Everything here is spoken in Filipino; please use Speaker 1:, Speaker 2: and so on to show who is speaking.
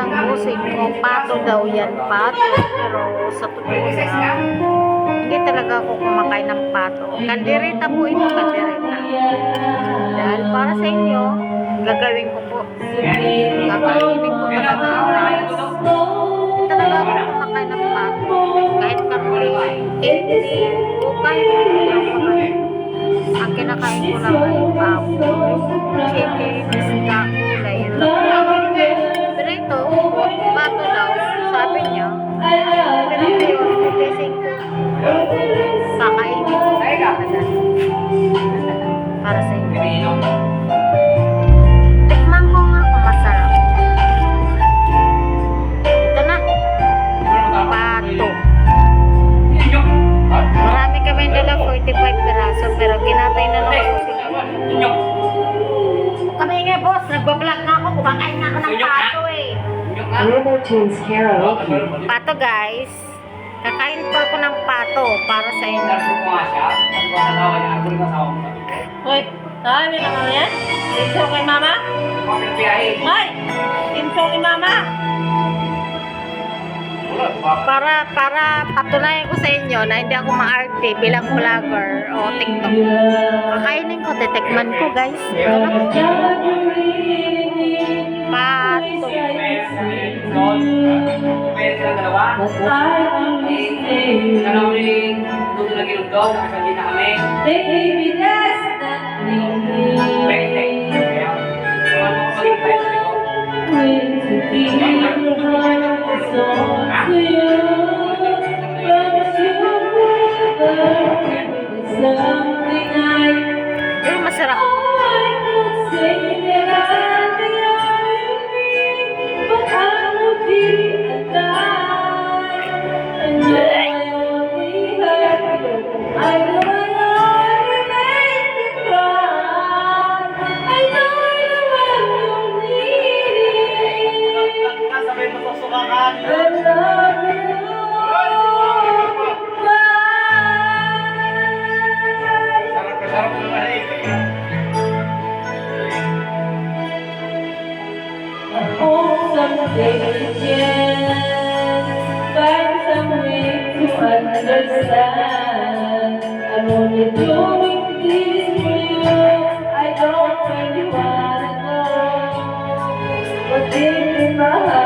Speaker 1: ng busing ko, pato daw yan, pato. Pero sa totoo lang, hindi talaga ako kumakain ng pato. Kaldereta po ito, kaldereta. Dahil para sa inyo, gagawin ko po. Kakainin ko talaga. Hindi talaga ako kumakain ng pato. Kahit kami 80 o kahit hindi ako kumakain. Ang kinakain ko lang ay baboy, chicken, isda, gulay. Pero ito, pato daw, sabi niya. Pero ito yung titising ko. Kakainin ko talaga. Para sa inyo. Tikman ko nga kung masarap. Ito na. Pato. Marami kami dala, 45 piraso, pero ginatay na lang ako sila. Kami nga boss, nagbablog na ako, kumakain na ako ng pato eh. Pato guys, kakain po ako ng pato para sa inyo.
Speaker 2: Hoy, dami lang ano yan? Intro kay mama? Hoy, intro kay mama?
Speaker 1: Para patunayan ko sa inyo na hindi ako maarte bilang vlogger o TikTok. Kakainin ko, titikman ko guys. Ito na. Pato.
Speaker 2: Baby, that's not me.
Speaker 1: Masarap.
Speaker 2: Understand, I'm only doing this for you. I don't really wanna know what deep in my heart.